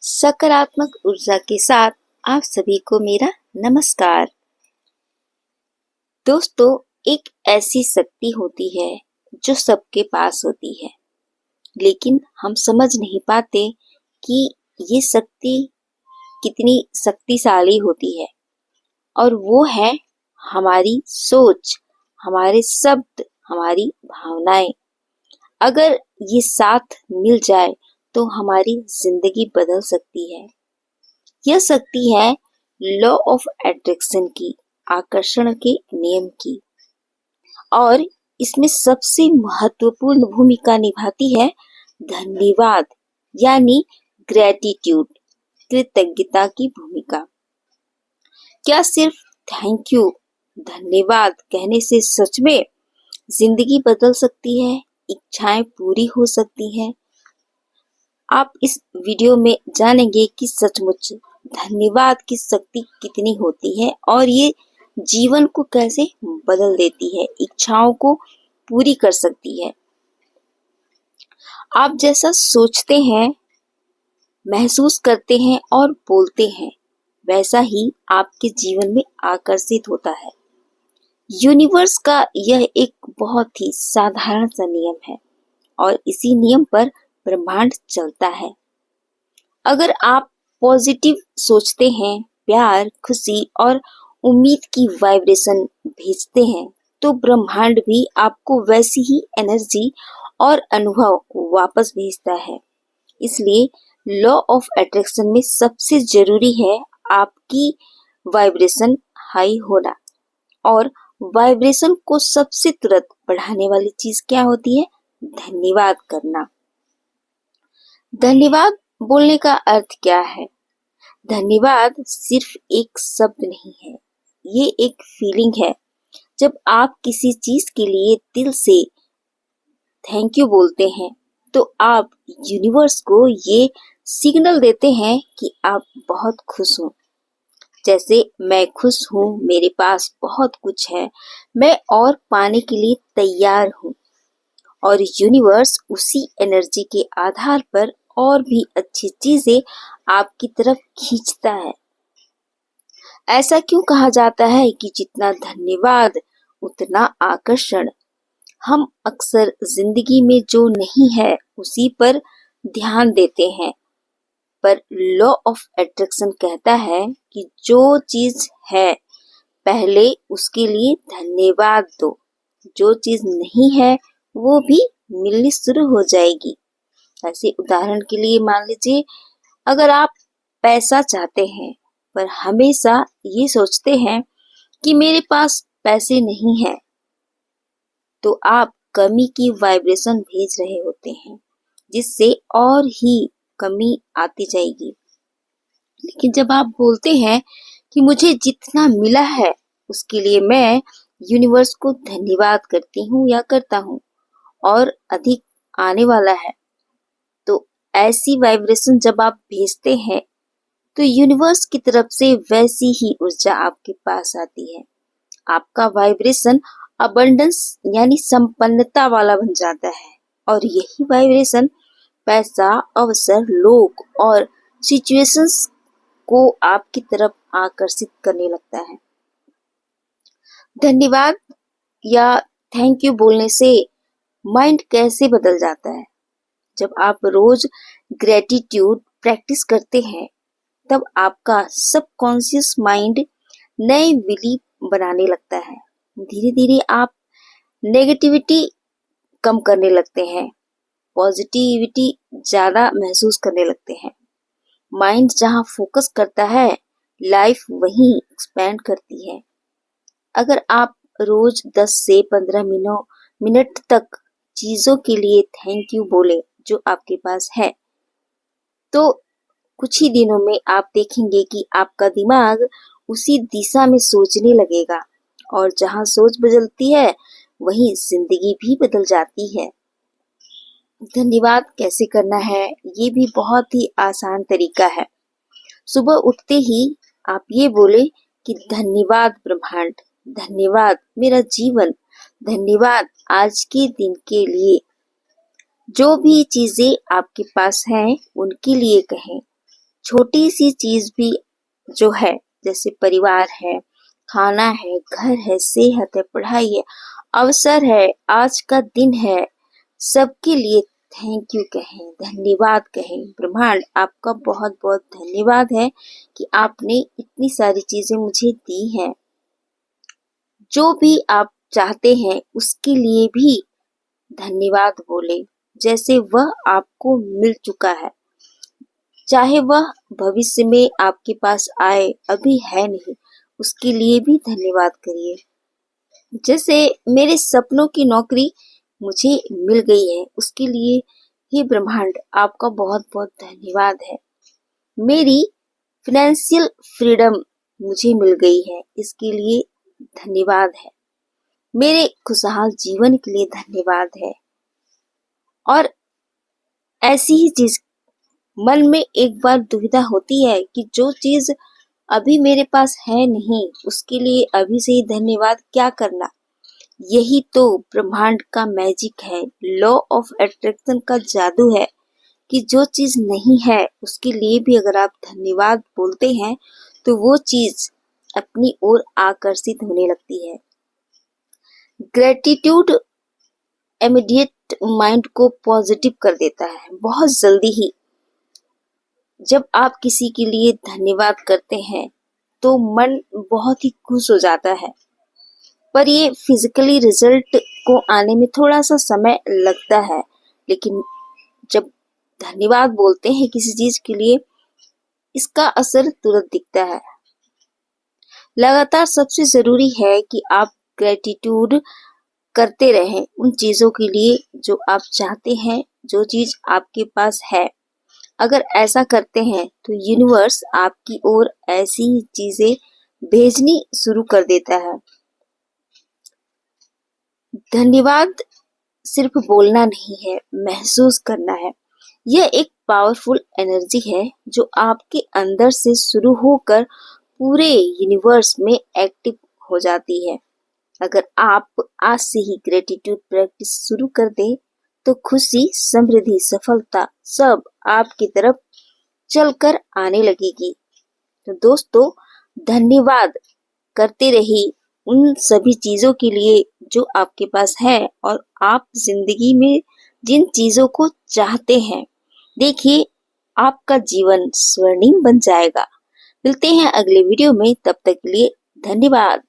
सकारात्मक ऊर्जा के साथ आप सभी को मेरा नमस्कार। दोस्तों, एक ऐसी शक्ति होती है जो सबके पास होती है, लेकिन हम समझ नहीं पाते कि ये शक्ति कितनी शक्तिशाली होती है। और वो है हमारी सोच, हमारे शब्द, हमारी भावनाएं। अगर ये साथ मिल जाए तो हमारी जिंदगी बदल सकती है। यह शक्ति है लॉ ऑफ अट्रैक्शन की, आकर्षण के नियम की। और इसमें सबसे महत्वपूर्ण भूमिका निभाती है धन्यवाद, यानी ग्रेटिट्यूड, कृतज्ञता की भूमिका। क्या सिर्फ थैंक यू, धन्यवाद कहने से सच में जिंदगी बदल सकती है, इच्छाएं पूरी हो सकती हैं? आप इस वीडियो में जानेंगे कि सचमुच धन्यवाद की शक्ति कितनी होती है और ये जीवन को कैसे बदल देती है, इच्छाओं को पूरी कर सकती है। आप जैसा सोचते हैं, महसूस करते हैं और बोलते हैं, वैसा ही आपके जीवन में आकर्षित होता है। यूनिवर्स का यह एक बहुत ही साधारण सा नियम है और इसी नियम पर ब्रह्मांड चलता है। अगर आप पॉजिटिव सोचते हैं, प्यार, खुशी और उम्मीद की वाइब्रेशन भेजते हैं, तो ब्रह्मांड भी आपको वैसी ही एनर्जी और अनुभव वापस भेजता है। इसलिए लॉ ऑफ अट्रैक्शन में सबसे जरूरी है आपकी वाइब्रेशन हाई होना। और वाइब्रेशन को सबसे तुरंत बढ़ाने वाली चीज क्या होती है? धन्यवाद करना। धन्यवाद बोलने का अर्थ क्या है? धन्यवाद सिर्फ एक शब्द नहीं है, ये एक फीलिंग है। जब आप किसी चीज के लिए दिल से थैंक यू बोलते हैं, तो आप यूनिवर्स को ये सिग्नल देते हैं कि आप बहुत खुश हो। जैसे मैं खुश हूँ, मेरे पास बहुत कुछ है, मैं और पाने के लिए तैयार हूँ। और यूनिवर्स उसी एनर्जी के आधार पर और भी अच्छी चीजें आपकी तरफ खींचता है। ऐसा क्यों कहा जाता है कि जितना धन्यवाद उतना आकर्षण? हम अक्सर जिंदगी में जो नहीं है उसी पर ध्यान देते हैं, पर लॉ ऑफ अट्रैक्शन कहता है कि जो चीज है पहले उसके लिए धन्यवाद दो। जो चीज नहीं है वो भी मिलनी शुरू हो जाएगी। ऐसे उदाहरण के लिए मान लीजिए, अगर आप पैसा चाहते हैं पर हमेशा ये सोचते हैं कि मेरे पास पैसे नहीं है, तो आप कमी की वाइब्रेशन भेज रहे होते हैं, जिससे और ही कमी आती जाएगी। लेकिन जब आप बोलते हैं कि मुझे जितना मिला है उसके लिए मैं यूनिवर्स को धन्यवाद करती हूँ या करता हूँ और अधिक आने वाला है, तो ऐसी वाइब्रेशन जब आप भेजते हैं तो यूनिवर्स की तरफ से वैसी ही ऊर्जा आपके पास आती है। आपका वाइब्रेशन अबंडेंस यानी संपन्नता वाला बन जाता है और यही वाइब्रेशन पैसा, अवसर, लोग और सिचुएशंस को आपकी तरफ आकर्षित करने लगता है। धन्यवाद या थैंक यू बोलने से माइंड कैसे बदल जाता है? जब आप रोज ग्रेटिट्यूड प्रैक्टिस करते हैं, तब आपका सबकॉन्शियस माइंड नए बिलीफ बनाने लगता है। धीरे धीरे आप नेगेटिविटी कम करने लगते हैं, पॉजिटिविटी ज्यादा महसूस करने लगते हैं। माइंड जहाँ फोकस करता है, लाइफ वहीं एक्सपैंड करती है। अगर आप रोज 10 से 15 मिनट तक चीजों के लिए थैंक यू बोले जो आपके पास है, तो कुछ ही दिनों में आप देखेंगे कि आपका दिमाग उसी दिशा में सोचने लगेगा और जहाँ सोच बदलती है वहीं जिंदगी भी बदल जाती है। धन्यवाद कैसे करना है, ये भी बहुत ही आसान तरीका है। सुबह उठते ही आप ये बोले कि धन्यवाद ब्रह्मांड, धन्यवाद मेरा जीवन, धन्यवाद आज के दिन के लिए। जो भी चीजें आपके पास हैं उनके लिए कहें। छोटी सी चीज भी जो है, जैसे परिवार है, खाना है, घर है, सेहत है, पढ़ाई है, अवसर है, आज का दिन है, सबके लिए थैंक यू कहें, धन्यवाद कहें। ब्रह्मांड आपका बहुत बहुत धन्यवाद है कि आपने इतनी सारी चीजें मुझे दी हैं। जो भी आप चाहते हैं उसके लिए भी धन्यवाद बोले, जैसे वह आपको मिल चुका है, चाहे वह भविष्य में आपके पास आए, अभी है नहीं, उसके लिए भी धन्यवाद करिए। जैसे मेरे सपनों की नौकरी मुझे मिल गई है, उसके लिए हे ब्रह्मांड आपका बहुत बहुत धन्यवाद है। मेरी फाइनेंशियल फ्रीडम मुझे मिल गई है, इसके लिए धन्यवाद है। मेरे खुशहाल जीवन के लिए धन्यवाद है। और ऐसी ही चीज मन में एक बार दुविधा होती है कि जो चीज अभी मेरे पास है नहीं, उसके लिए अभी से ही धन्यवाद क्या करना। यही तो ब्रह्मांड का मैजिक है, लॉ ऑफ अट्रैक्शन का जादू है कि जो चीज नहीं है उसके लिए भी अगर आप धन्यवाद बोलते हैं तो वो चीज अपनी ओर आकर्षित होने लगती है। ग्रेटिट्यूड इमीडिएट माइंड को पॉजिटिव कर देता है बहुत जल्दी ही। जब आप किसी के लिए धन्यवाद करते हैं तो मन बहुत ही खुश हो जाता है, पर ये फिजिकली रिजल्ट को आने में थोड़ा सा समय लगता है। लेकिन जब धन्यवाद बोलते हैं किसी चीज के लिए, इसका असर तुरंत दिखता है। लगातार सबसे जरूरी है कि आप ग्रेटिट्यूड करते रहें उन चीजों के लिए जो आप चाहते हैं, जो चीज आपके पास है। अगर ऐसा करते हैं तो यूनिवर्स आपकी ओर ऐसी चीजें भेजनी शुरू कर देता है। धन्यवाद सिर्फ बोलना नहीं है, महसूस करना है। यह एक पावरफुल एनर्जी है जो आपके अंदर से शुरू होकर पूरे यूनिवर्स में एक्टिव हो जाती है। अगर आप आज से ही ग्रेटिट्यूड प्रैक्टिस शुरू कर दें तो खुशी, समृद्धि, सफलता सब आपकी तरफ चलकर आने लगेगी। तो दोस्तों, धन्यवाद करते रहिए उन सभी चीजों के लिए जो आपके पास है और आप जिंदगी में जिन चीजों को चाहते हैं। देखिए, आपका जीवन स्वर्णिम बन जाएगा। मिलते हैं अगले वीडियो में, तब तक के लिए धन्यवाद।